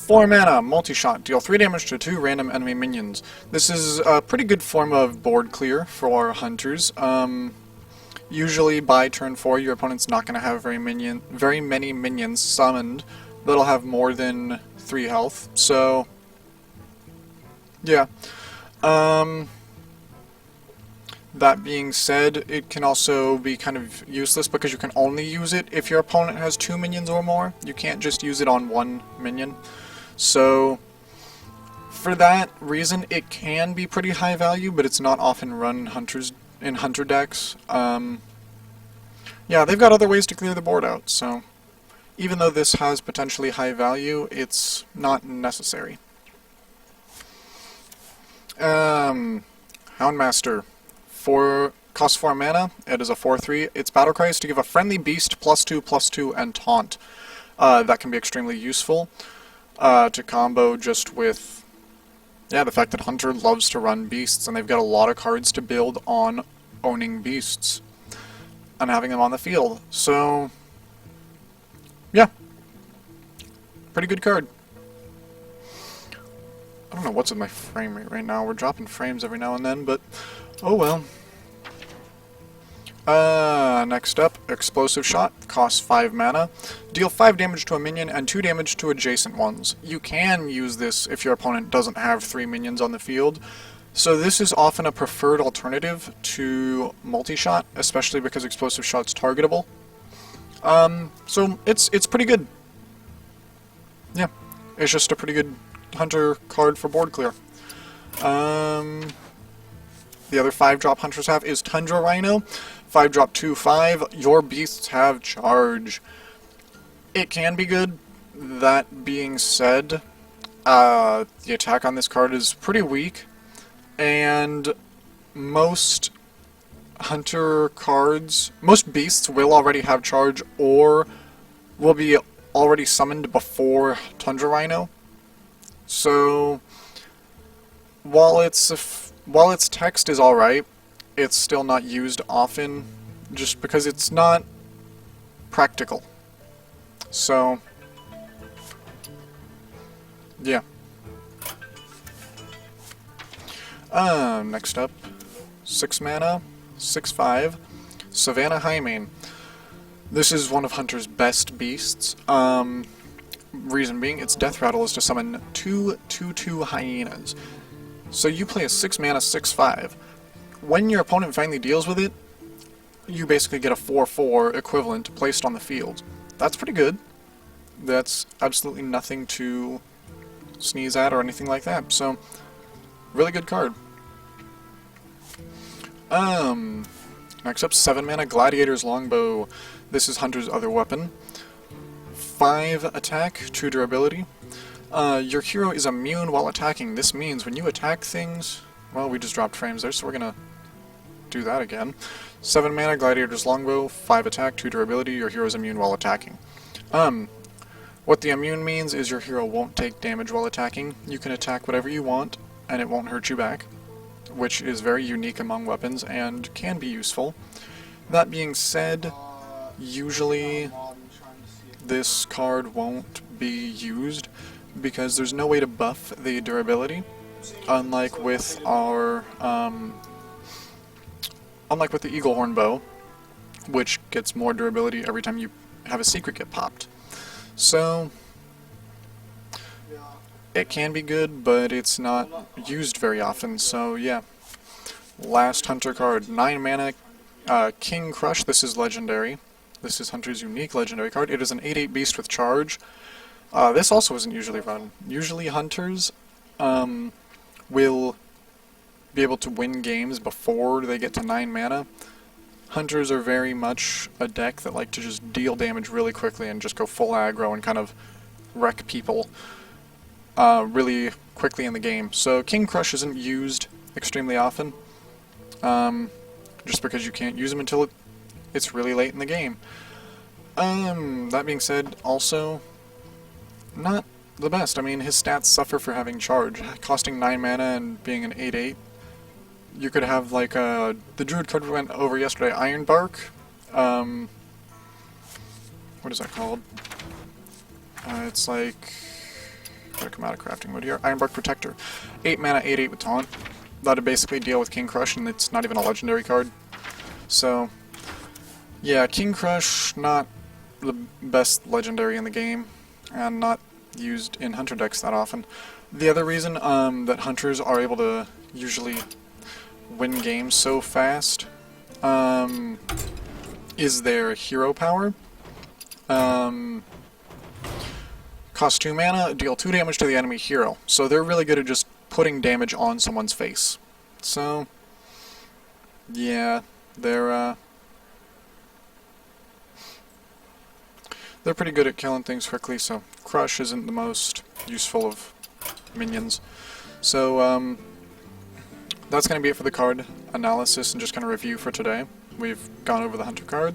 4 mana, multi-shot, deal 3 damage to 2 random enemy minions. This is a pretty good form of board clear for hunters. Usually by turn 4 your opponent's not going to have very many minions summoned that'll have more than 3 health, so yeah. That being said, it can also be kind of useless because you can only use it if your opponent has 2 minions or more. You can't just use it on 1 minion. So, for that reason, it can be pretty high value, but it's not often run in hunter decks. Yeah, they've got other ways to clear the board out, so even though this has potentially high value, it's not necessary. Houndmaster. Costs 4 mana, it is a 4/3. Its battle cry is to give a friendly beast +2/+2 and taunt. That can be extremely useful to combo just with, yeah, the fact that Hunter loves to run beasts, and they've got a lot of cards to build on owning beasts and having them on the field. So, yeah, pretty good card. I don't know what's with my frame rate right now. We're dropping frames every now and then, but oh well. Next up, Explosive Shot, costs 5 mana. Deal 5 damage to a minion and 2 damage to adjacent ones. You can use this if your opponent doesn't have 3 minions on the field. So this is often a preferred alternative to multi-shot, especially because Explosive Shot's targetable. So it's pretty good. Yeah, it's just a pretty good hunter card for board clear. The other 5-drop hunters have is Tundra Rhino. 5-drop 2/5. Your beasts have charge. It can be good. That being said, the attack on this card is pretty weak, and most hunter cards, most beasts will already have charge or will be already summoned before Tundra Rhino. So, while its text is alright, it's still not used often, just because it's not practical. So, yeah. Next up, 6 mana, 6/5, Savannah Highmane. This is one of Hunter's best beasts. Reason being, its death rattle is to summon 2 2/2 hyenas. So you play a 6 mana 6/5. When your opponent finally deals with it, you basically get a 4/4 equivalent placed on the field. That's pretty good. That's absolutely nothing to sneeze at or anything like that. So, really good card. Next up, 7 mana Gladiator's Longbow. This is Hunter's other weapon. 5 attack, 2 durability. Your hero is immune while attacking. This means when you attack things... Well, we just dropped frames there, so we're gonna do that again. 7 mana, Gladiator's Longbow, 5 attack, 2 durability. Your hero is immune while attacking. What the immune means is your hero won't take damage while attacking. You can attack whatever you want, and it won't hurt you back, which is very unique among weapons and can be useful. That being said, usually this card won't be used because there's no way to buff the durability, unlike with our unlike with the Eaglehorn Bow, which gets more durability every time you have a secret get popped. So it can be good, but it's not used very often, so yeah. Last hunter card, 9 mana, King Crush. This is legendary. This is Hunter's unique legendary card. It is an 8/8 beast with charge. This also isn't usually run. Usually hunters will be able to win games before they get to 9 mana. Hunters are very much a deck that like to just deal damage really quickly and just go full aggro and kind of wreck people really quickly in the game. So King Crush isn't used extremely often, just because you can't use them until it's really late in the game. That being said, also, not the best. I mean, his stats suffer for having charge. Costing 9 mana and being an 8/8, you could have like the Druid card we went over yesterday, Ironbark. What is that called? It's like... come out of crafting mode here. Ironbark Protector. 8 mana, 8/8 with Taunt. That'd basically deal with King Crush, and it's not even a legendary card. So, yeah, King Crush, not the best legendary in the game, and not used in Hunter decks that often. The other reason that Hunters are able to usually win games so fast is their hero power. Cost 2 mana, deal 2 damage to the enemy hero. So they're really good at just putting damage on someone's face. So, yeah, they're pretty good at killing things quickly, so Crush isn't the most useful of minions. So, that's going to be it for the card analysis and just kind of review for today. We've gone over the Hunter cards.